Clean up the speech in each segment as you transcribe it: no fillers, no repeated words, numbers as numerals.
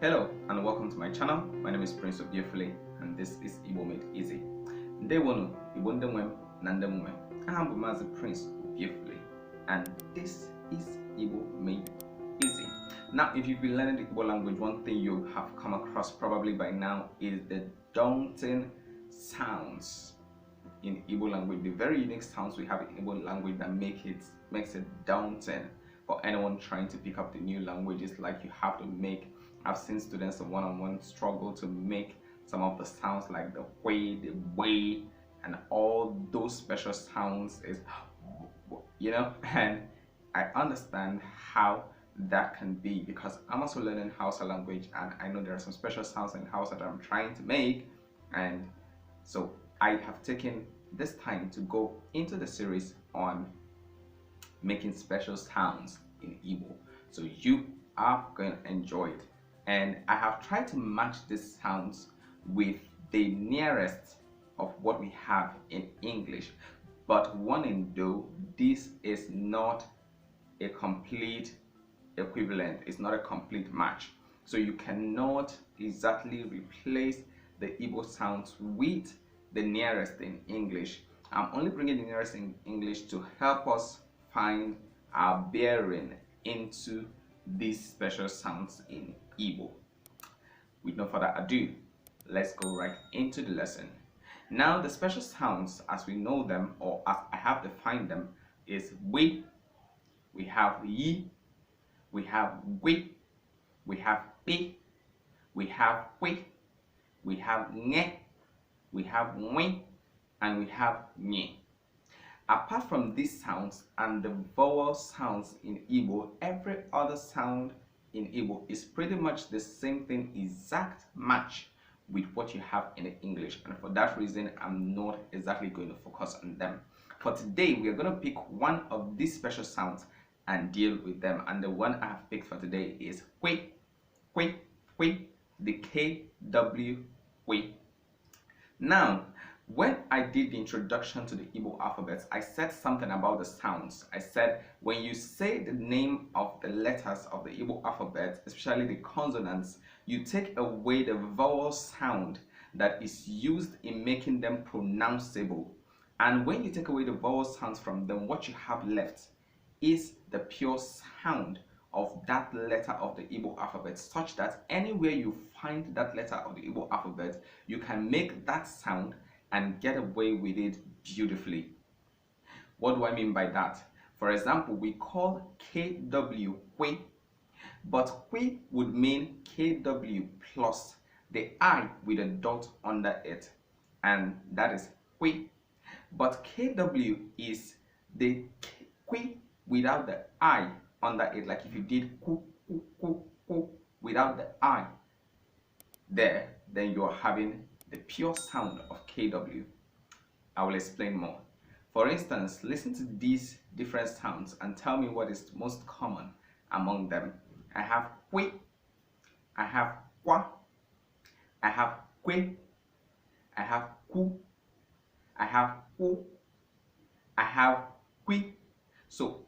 Hello and welcome to my channel. My name is Prince of Beautifully and this is Igbo Made Easy. Ndewonu, Igbo ndemwem na ndemume. I am Mazi Prince of Beautifully and this is Igbo Made Easy. Now, if you've been learning the Igbo language, one thing you have come across probably by now is the daunting sounds in Igbo language. The very unique sounds we have in Igbo language that makes it daunting for anyone trying to pick up the new languages. Like you have to make, I've seen students in one-on-one struggle to make some of the sounds like the way, the way, and all those special sounds is, and I understand how that can be because I'm also learning Hausa language and I know there are some special sounds in Hausa that I'm trying to make, and so I have taken this time to go into the series on making special sounds in Igbo. So you are going to enjoy it. And I have tried to match these sounds with the nearest of what we have in English. But warning though, this is not a complete equivalent. It's not a complete match. So you cannot exactly replace the Igbo sounds with the nearest in English. I'm only bringing the nearest in English to help us find our bearing into these special sounds in Igbo. With no further ado, let's go right into the lesson. Now, the special sounds as we know them, or as I have defined them, is we have yi, we have we have pe, we have we have nge, we have we, and we have nye. Apart from these sounds and the vowel sounds in Igbo, every other sound in Igbo is pretty much the same thing, exact match with what you have in English. And for that reason, I'm not exactly going to focus on them. For today, we are going to pick one of these special sounds and deal with them. And the one I have picked for today is kwe, the KW, kwe. Now, when I did the introduction to the Igbo alphabet, I said something about the sounds. I said when you say the name of the letters of the Igbo alphabet, especially the consonants, you take away the vowel sound that is used in making them pronounceable. And when you take away the vowel sounds from them, what you have left is the pure sound of that letter of the Igbo alphabet, such that anywhere you find that letter of the Igbo alphabet, you can make that sound and get away with it beautifully. What do I mean by that? For example, we call KW kwe, but kwe would mean KW plus the I with a dot under it, and that is kwe. But KW is the kwe without the I under it, like if you did ku, ku, ku, ku, without the I there, then you're having the pure sound of KW. I will explain more. For instance, listen to these different sounds and tell me what is most common among them. I have kwe, I have kwa, I have kwe, I have ku, I have ku, I have kwi. So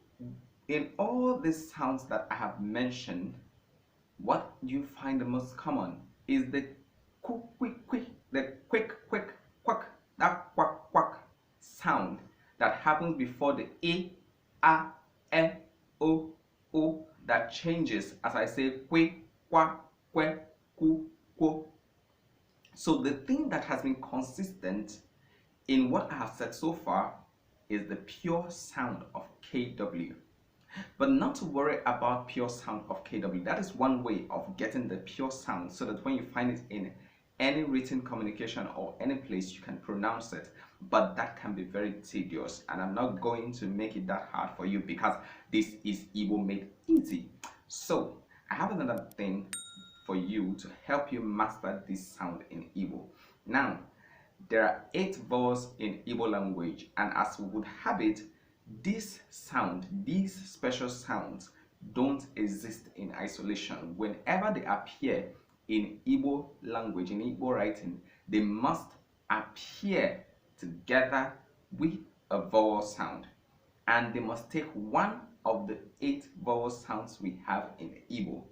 in all these sounds that I have mentioned, what you find the most common is the ku, quick, quick, the quick, quack, that quack sound that happens before the a, o that changes as I say kwe, kwa, kwe, ku, ko. So the thing that has been consistent in what I have said so far is the pure sound of KW. But not to worry about pure sound of KW. That is one way of getting the pure sound so that when you find it in any written communication or any place, you can pronounce it. But that can be very tedious, and I'm not going to make it that hard for you because this is Igbo Made Easy. So I have another thing for you to help you master this sound in Igbo. Now, there are 8 vowels in Igbo language, and as we would have it, this sound, these special sounds, don't exist in isolation. Whenever they appear in Igbo language, in Igbo writing, they must appear together with a vowel sound, and they must take one of the 8 vowel sounds we have in Igbo.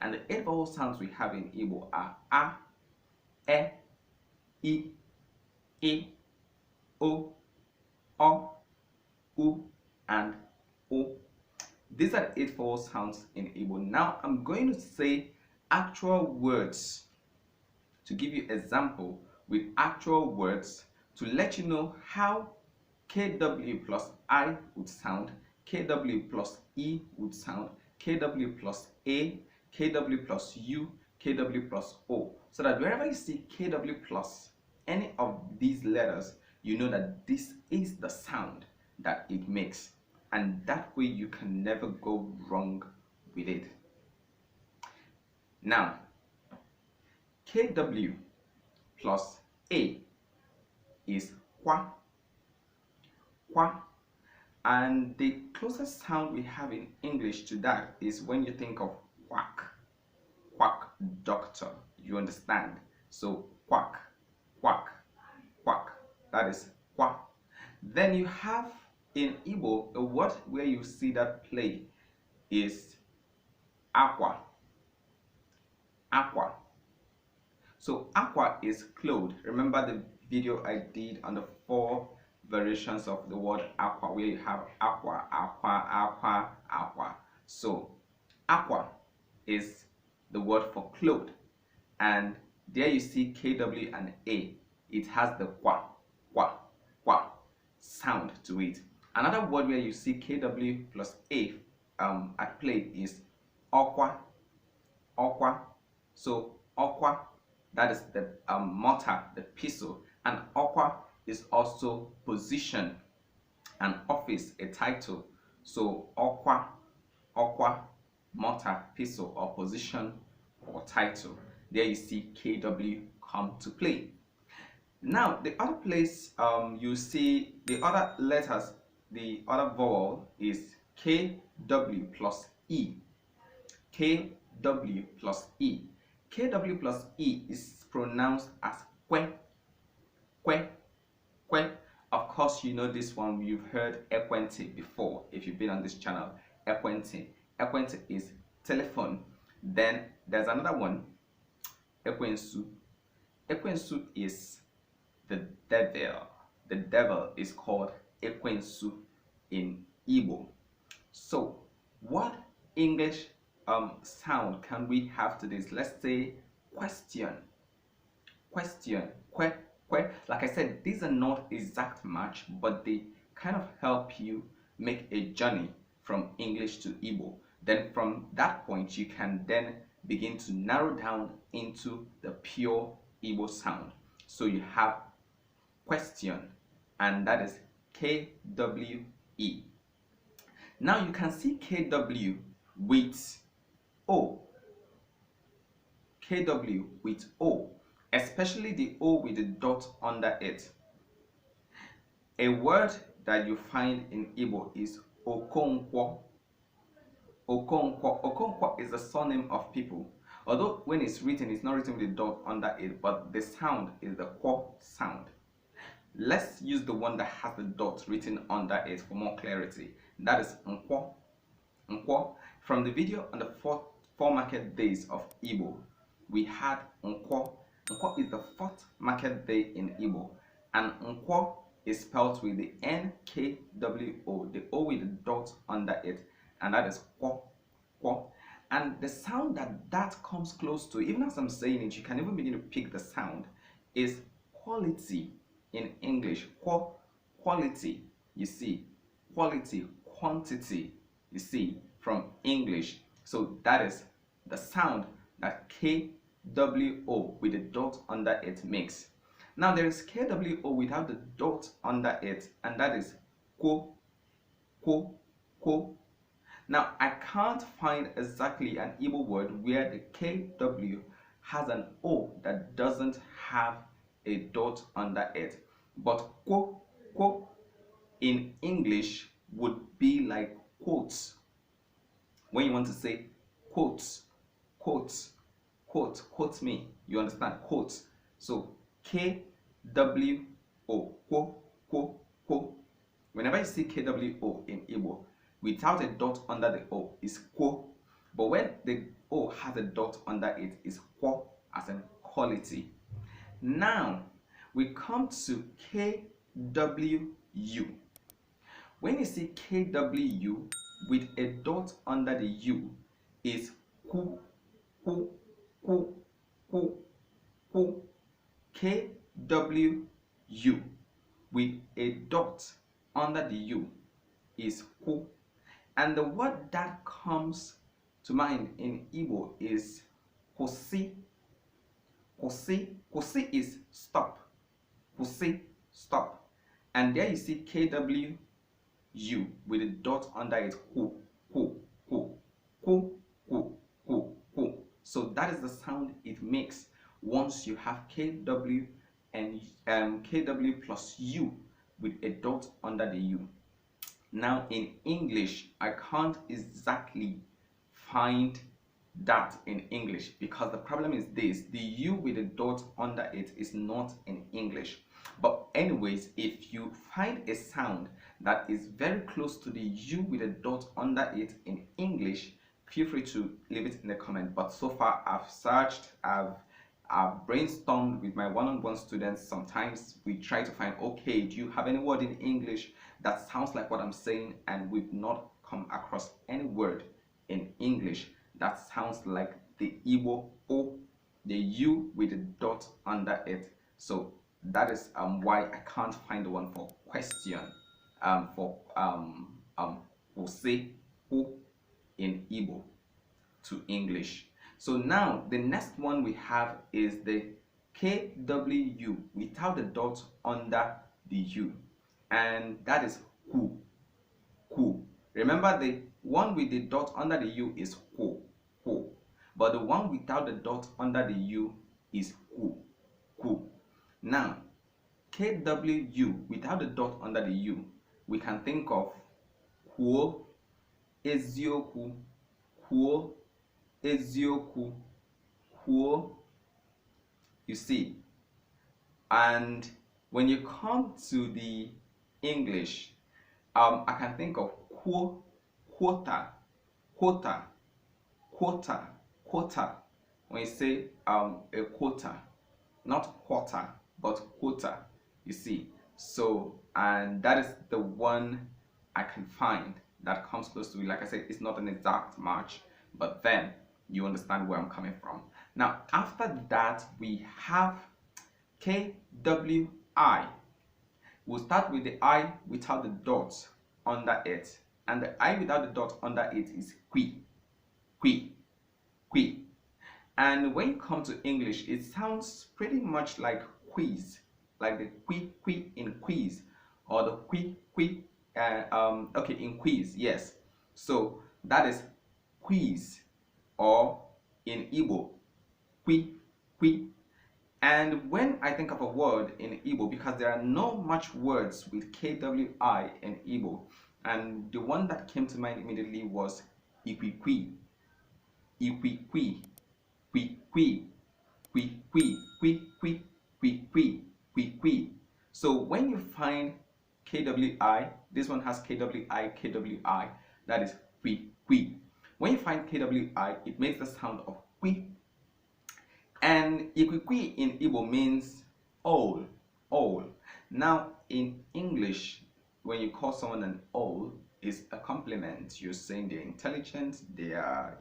And the 8 vowel sounds we have in Igbo are A, E, I, O, U, and O. These are the 8 vowel sounds in Igbo. Now I'm going to say actual words to give you example with actual words to let you know how KW plus I would sound, KW plus E would sound, KW plus A, KW plus U, KW plus O. So that wherever you see KW plus any of these letters, you know that this is the sound that it makes. And that way you can never go wrong with it. Now, KW plus A is Kwa, Kwa. And the closest sound we have in English to that is when you think of quack, quack doctor, you understand? So quack, quack, quack, that is quack. Then you have in Igbo a word where you see that play is aqua, aqua. So aqua is clothed. Remember the video I did on the 4 variations of the word aqua, where you have aqua, aqua, aqua, aqua. So aqua is the word for clothed, and there you see KW and A. It has the kwa, kwa, kwa sound to it. Another word where you see KW plus A at play is okwa, okwa. So okwa, that is the mortar, the pistol, and okwa is also position, an office, a title. So okwa, okwa, mortar, pistol, or position or title. There you see KW come to play. Now the other place you see the other letters, the other vowel is KW plus E. KW plus E. KW plus E is pronounced as kwe, kwe, kwe. Of course, you know this one. You've heard ekwenti before if you've been on this channel. Ekwenti. Ekwenti is telephone. Then there's another one, ekwensu. Ekwensu is the devil. The devil is called ekwensu in Igbo. So, what English sound can we have to this? Let's say question, question, que, que. Like I said, these are not exact match, but they kind of help you make a journey from English to Igbo. Then from that point, you can then begin to narrow down into the pure Igbo sound. So you have question, and that is KWE. Now you can see KW with O. KW with O, especially the O with the dot under it. A word that you find in Igbo is Okonkwo. Okonkwo. Okonkwo is the surname of people. Although when it's written, it's not written with a dot under it, but the sound is the kwo sound. Let's use the one that has the dot written under it for more clarity. That is Nkwo. Nkwo. From the video on the four market days of Igbo, we had Nkwo. Nkwo is the 4th market day in Igbo, and Nkwo is spelled with the NKWO, the O with the dot under it, and that is Kwo, Kwo. And the sound that comes close to, even as I'm saying it, you can even begin to pick the sound, is quality in English. Kwo, quality, you see, quality, quantity, you see, from English. So that is the sound that KWO with the dot under it makes. Now there is KWO without the dot under it, and that is Kwo, Kwo, Kwo. Now I can't find exactly an Igbo word where the KW has an O that doesn't have a dot under it. But Kwo, Kwo in English would be like quotes. When you want to say quotes, quotes, quote, quote me, you understand, quotes. So KWO, Kwo, Kwo, Kwo. Whenever you see KWO in Igbo, without a dot under the O is Kwo. But when the O has a dot under it is quo, as in quality. Now we come to KWU. When you see KWU with a dot under the U is ku, ku, ku, ku, ku. KWU with a dot under the U is ku. And the word that comes to mind in Igbo is kosi. Kosi. Kosi is stop. Kosi, stop. And there you see KWU with a dot under it. Ku, ku, ku, ku, ku, ku, ku. So that is the sound it makes once you have KW and KW plus U with a dot under the U. Now in English, I can't exactly find that in English because the problem is this: the U with a dot under it is not in English. But anyways, if you find a sound that is very close to the U with a dot under it in English, feel free to leave it in the comment. But so far I've searched, I've brainstormed with my one-on-one students. Sometimes we try to find, okay, do you have any word in English that sounds like what I'm saying? And we've not come across any word in English that sounds like the Igbo O, the U with a dot under it. So that is why I can't find the one for question, for say who in Igbo to English. So now the next one we have is the KWU without the dot under the U, and that is who. Who. Remember, the one with the dot under the U is who, who, but the one without the dot under the U is who, who. Now KWU without the dot under the U, we can think of kwuo, ezioku, kwuo, ezioku, kwuo. You see, and when you come to the English, I can think of quo, quota, quota, quota, quota. When you say a quota, not quarter, but quota. You see, so, and that is the one I can find that comes close to it. Like I said, it's not an exact match, but then you understand where I'm coming from. Now after that we have KWI. We'll start with the I without the dot under it, and the I without the dot under it is qui, qui, qui. And when you come to English, it sounds pretty much like quiz, like the qui in quiz, or the qui okay, in quiz, yes. So that is quiz, or in Igbo, qui. And when I think of a word in Igbo, because there are not much words with KWI in Igbo, and the one that came to mind immediately was ikwikwi, ikwikwi, kwikwi, kwikwi, kwikwi, kwikwi, kwikwi. So when you find KWI, this one has KWI, that is kwikwi. When you find KWI, it makes the sound of kwi. And ikwikwi in Igbo means all. Now in English, when you call someone an all, is a compliment. You're saying they're intelligent, they are,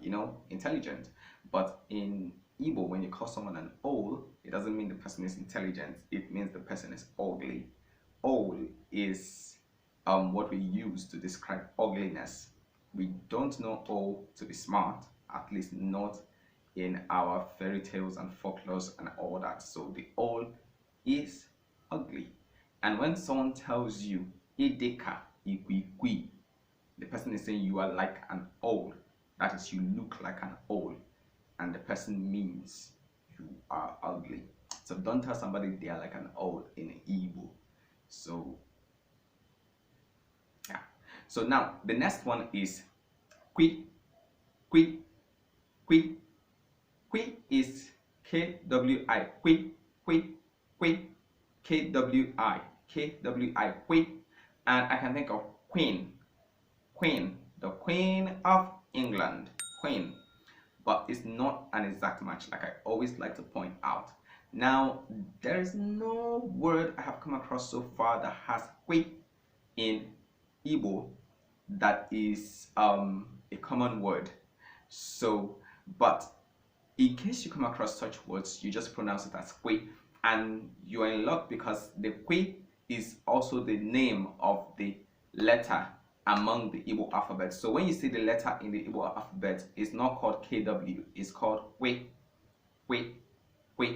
intelligent. But in Igbo, when you call someone an all, it doesn't mean the person is intelligent. It means the person is ugly. All is what we use to describe ugliness. We don't know all to be smart, at least not in our fairy tales and folklores and all that. So the all is ugly. And when someone tells you ideka ikwikwi, the person is saying you are like an owl. That is, you look like an owl, and the person means you are ugly. So don't tell somebody they are like an owl in Igbo. So yeah. So now the next one is qui. Qui is KWI, qui, KWI, qui. And I can think of queen, the Queen of England, queen. but it's not an exact match, like I always like to point out. Now, there is no word I have come across so far that has Quack in Igbo that is a common word. So, but in case you come across such words, you just pronounce it as Quack, and you are in luck because the Quack is also the name of the letter among the Igbo alphabet. So when you see the letter in the Igbo alphabet, it's not called KW, it's called Quack, Quack, Quack,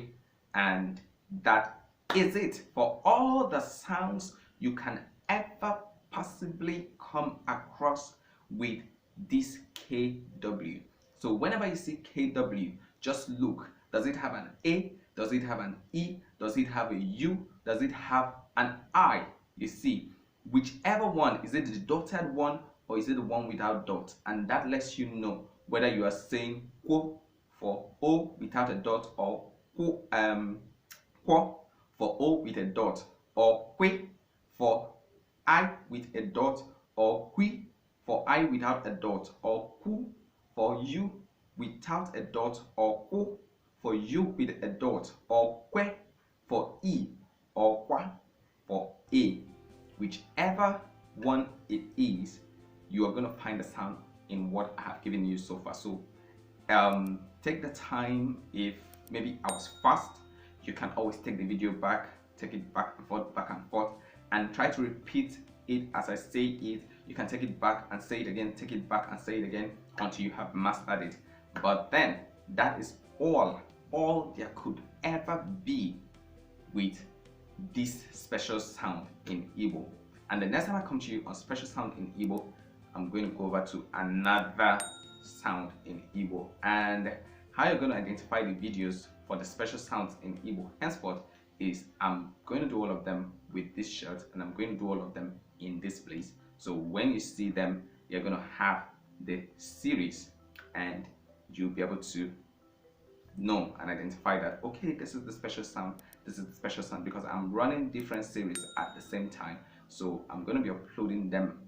and that is it for all the sounds you can ever possibly come across with this KW. So whenever you see KW, just look. Does it have an A? Does it have an E? Does it have a U? Does it have an I? You see, whichever one, is it the dotted one or is it the one without dot? And that lets you know whether you are saying Kwo for O without a dot, or Kwo for O with a dot, or Kwe for I with a dot, or Hui for I without a dot, or Ku for U without a dot, or Ku for U with a dot, or Kwe for E, or Kwa for A. Whichever one it is, you are going to find the sound in what I have given you so far. So take the time. If maybe I was fast, you can always take the video back, take it back and forth, and try to repeat it as I say it. You can take it back and say it again, take it back and say it again until you have mastered it. But then that is all there could ever be with this special sound in Igbo. And the next time I come to you on special sound in Igbo, I'm going to go over to another sound in Igbo, and how you're going to identify the videos for the special sounds in Igbo henceforth is I'm going to do all of them with this shirt, and I'm going to do all of them in this place. So when you see them, you're going to have the series and you'll be able to know and identify that, okay, this is the special sound, this is the special sound, because I'm running different series at the same time. So I'm going to be uploading them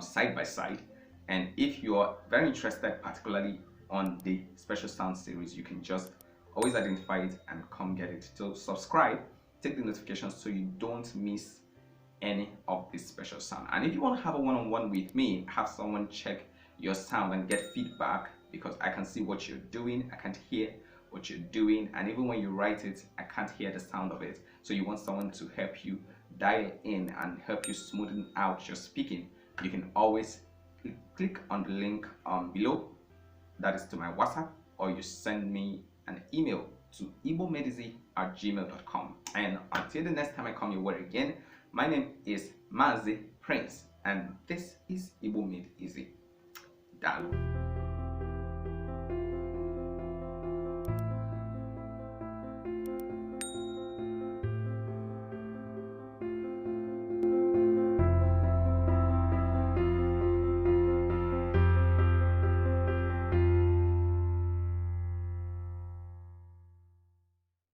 side by side. And if you're very interested particularly on the special sound series, you can just always identify it and come get it. So subscribe, take the notifications so you don't miss any of this special sound. And if you want to have a one-on-one with me, have someone check your sound and get feedback, because I can see what you're doing, I can't hear what you're doing, and even when you write it, I can't hear the sound of it. So you want someone to help you dial in and help you smoothen out your speaking, you can always click on the link below, that is to my WhatsApp, or you send me an email to igbomedizi@gmail.com. And until the next time I come your way again, my name is Mazi Prince, and this is Igbo Made Easy. Dalu.